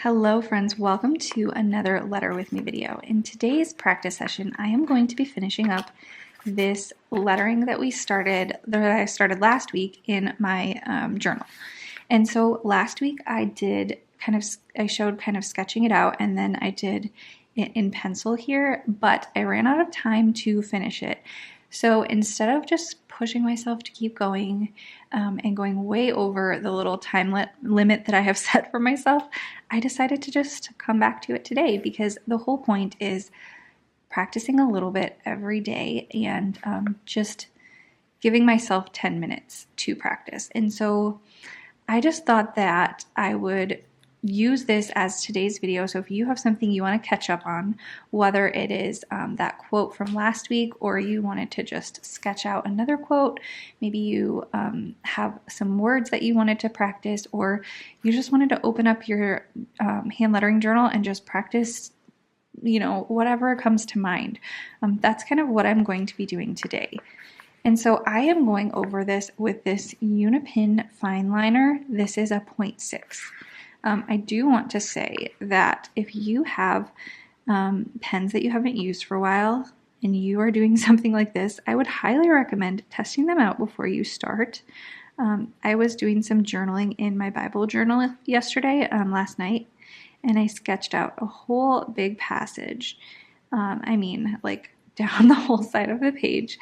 Hello friends, welcome to another Letter With Me video. In today's practice session, I am going to be finishing up this lettering that I started last week in my journal. And so last week I showed kind of sketching it out, and then I did it in pencil here, but I ran out of time to finish it. So instead of just pushing myself to keep going and going way over the little time limit that I have set for myself, I decided to just come back to it today, because the whole point is practicing a little bit every day and just giving myself 10 minutes to practice. And so I just thought that I would use this as today's video. So if you have something you want to catch up on, whether it is that quote from last week, or you wanted to just sketch out another quote, maybe you have some words that you wanted to practice, or you just wanted to open up your hand lettering journal and just practice, whatever comes to mind. That's kind of what I'm going to be doing today. And so I am going over this with this Unipin fine liner. This is a 0.6. I do want to say that if you have pens that you haven't used for a while and you are doing something like this, I would highly recommend testing them out before you start. I was doing some journaling in my Bible journal yesterday, last night, and I sketched out a whole big passage. Like down the whole side of the page.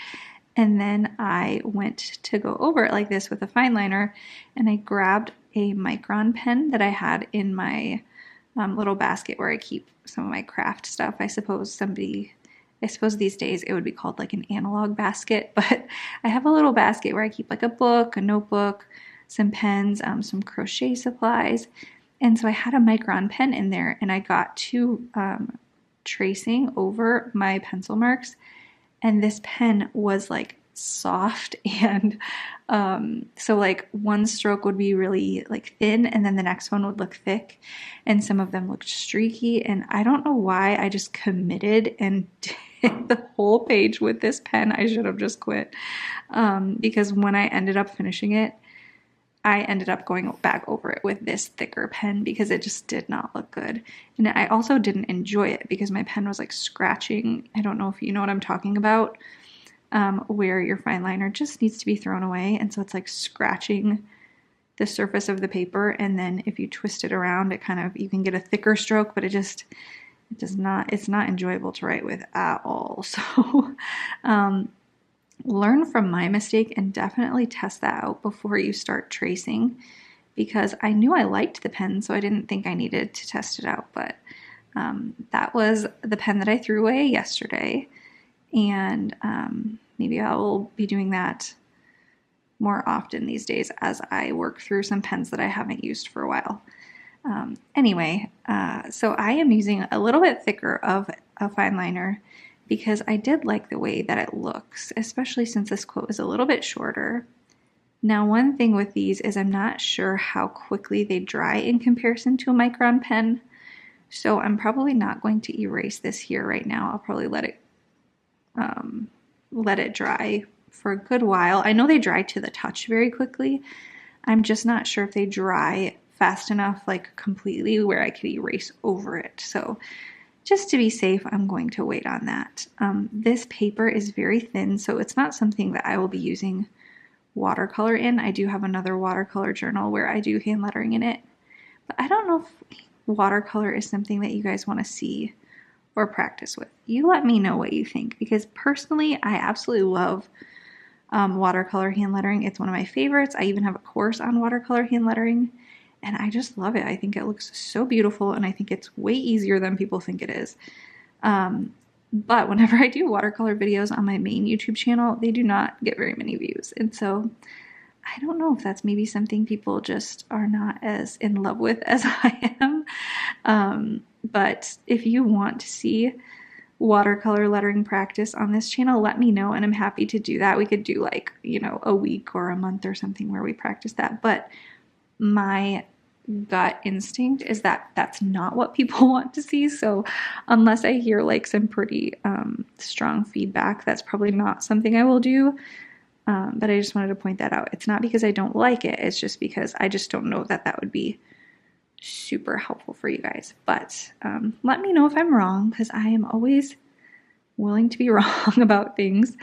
And then I went to go over it like this with a fine liner, and I grabbed a Micron pen that I had in my little basket where I keep some of my craft stuff. I suppose these days it would be called like an analog basket, but I have a little basket where I keep like a book, a notebook, some pens, some crochet supplies. And so I had a Micron pen in there, and I got to tracing over my pencil marks. And this pen was like soft, and so like one stroke would be really like thin, and then the next one would look thick, and some of them looked streaky. And I don't know why I just committed and did the whole page with this pen. I should have just quit, because when I ended up finishing it, I ended up going back over it with this thicker pen because it just did not look good. And I also didn't enjoy it because my pen was like scratching. I don't know if you know what I'm talking about, where your fine liner just needs to be thrown away. And so it's like scratching the surface of the paper. And then if you twist it around, you can get a thicker stroke, but it's not enjoyable to write with at all. So, learn from my mistake and definitely test that out before you start tracing, because I knew I liked the pen, so I didn't think I needed to test it out. But that was the pen that I threw away yesterday, and maybe I will be doing that more often these days as I work through some pens that I haven't used for a while. So I am using a little bit thicker of a fine liner because I did like the way that it looks, especially since this quote is a little bit shorter. Now, one thing with these is I'm not sure how quickly they dry in comparison to a Micron pen, so I'm probably not going to erase this here right now. I'll probably let it dry for a good while. I know they dry to the touch very quickly. I'm just not sure if they dry fast enough, like completely, where I could erase over it. So just to be safe, I'm going to wait on that. This paper is very thin, so it's not something that I will be using watercolor in. I do have another watercolor journal where I do hand lettering in it, but I don't know if watercolor is something that you guys want to see or practice with. You let me know what you think, because personally, I absolutely love watercolor hand lettering. It's one of my favorites. I even have a course on watercolor hand lettering, and I just love it. I think it looks so beautiful, and I think it's way easier than people think it is. But whenever I do watercolor videos on my main YouTube channel, they do not get very many views. And so I don't know if that's maybe something people just are not as in love with as I am. But if you want to see watercolor lettering practice on this channel, let me know, and I'm happy to do that. We could do like, a week or a month or something where we practice that. But my gut instinct is that that's not what people want to see. So unless I hear like some pretty strong feedback, that's probably not something I will do. But I just wanted to point that out. It's not because I don't like it. It's just because I just don't know that that would be super helpful for you guys. But let me know if I'm wrong, because I am always willing to be wrong about things.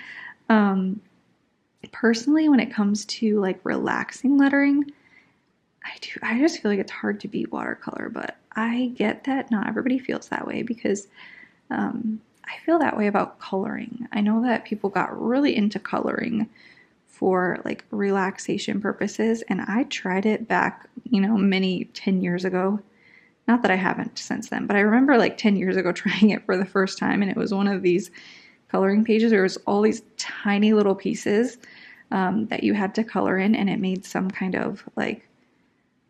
Personally, when it comes to like relaxing lettering, I just feel like it's hard to beat watercolor, but I get that not everybody feels that way, because I feel that way about coloring. I know that people got really into coloring for like relaxation purposes, and I tried it back, many 10 years ago. Not that I haven't since then, but I remember like 10 years ago trying it for the first time, and it was one of these coloring pages. There was all these tiny little pieces that you had to color in, and it made some kind of like,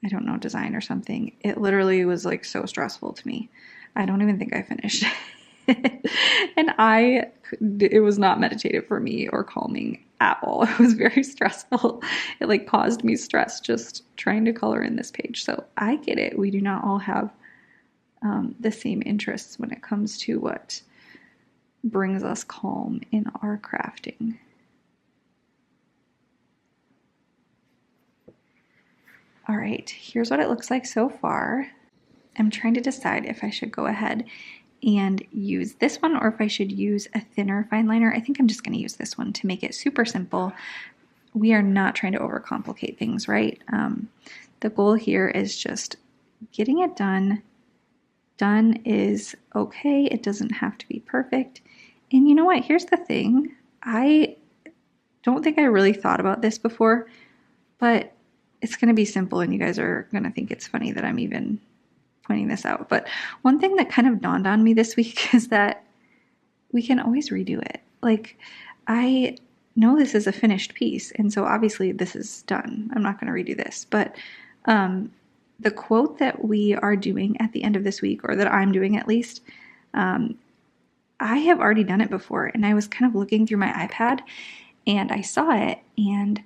I don't know, design or something. It literally was like so stressful to me. I don't even think I finished it. And it was not meditative for me or calming at all. It was very stressful. It like caused me stress just trying to color in this page. So I get it. We do not all have the same interests when it comes to what brings us calm in our crafting. All right, here's what it looks like so far. I'm trying to decide if I should go ahead and use this one or if I should use a thinner fine liner. I think I'm just going to use this one to make it super simple. We are not trying to overcomplicate things, right? The goal here is just getting it done. Done is okay. It doesn't have to be perfect. And you know what? Here's the thing. I don't think I really thought about this before, but it's going to be simple and you guys are going to think it's funny that I'm even pointing this out. But one thing that kind of dawned on me this week is that we can always redo it. Like, I know this is a finished piece, and so obviously this is done. I'm not going to redo this. But the quote that we are doing at the end of this week, or that I'm doing at least, I have already done it before, and I was kind of looking through my iPad, and I saw it, and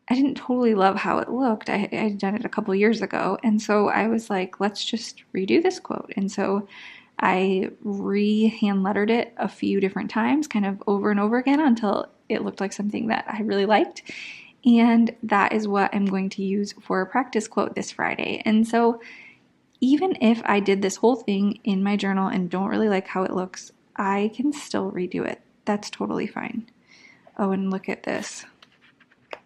I didn't totally love how it looked. I had done it a couple years ago, and so I was like, let's just redo this quote. And so I hand lettered it a few different times, kind of over and over again, until it looked like something that I really liked. And that is what I'm going to use for a practice quote this Friday. And so even if I did this whole thing in my journal and don't really like how it looks, I can still redo it. That's totally fine. Oh, and look at this.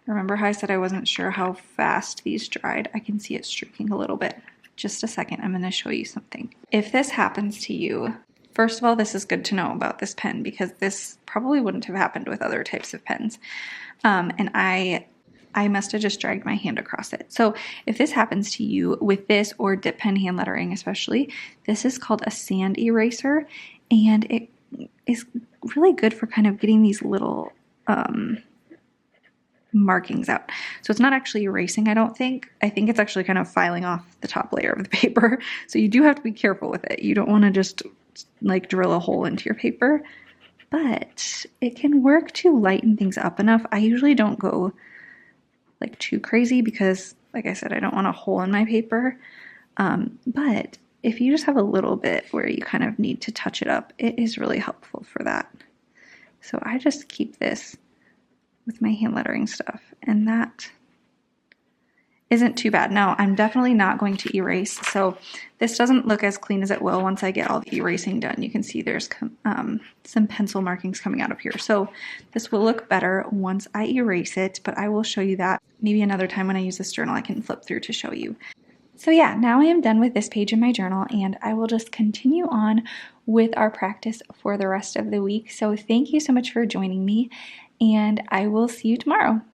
Remember how I said I wasn't sure how fast these dried? I can see it streaking a little bit. Just a second, I'm going to show you something. If this happens to you, first of all, this is good to know about this pen, because this probably wouldn't have happened with other types of pens. And I must have just dragged my hand across it. So if this happens to you with this or dip pen hand lettering especially, this is called a sand eraser, and it is really good for kind of getting these little markings out. So it's not actually erasing, I don't think. I think it's actually kind of filing off the top layer of the paper. So you do have to be careful with it. You don't want to just like drill a hole into your paper, but it can work to lighten things up enough. I usually don't go like too crazy because, like I said, I don't want a hole in my paper. But if you just have a little bit where you kind of need to touch it up, it is really helpful for that. So I just keep this with my hand lettering stuff, and that isn't too bad. Now, I'm definitely not going to erase, so this doesn't look as clean as it will once I get all the erasing done. You can see there's some pencil markings coming out of here, so this will look better once I erase it, but I will show you that maybe another time when I use this journal. I can flip through to show you. So yeah, now I am done with this page in my journal, and I will just continue on with our practice for the rest of the week. So thank you so much for joining me, and I will see you tomorrow.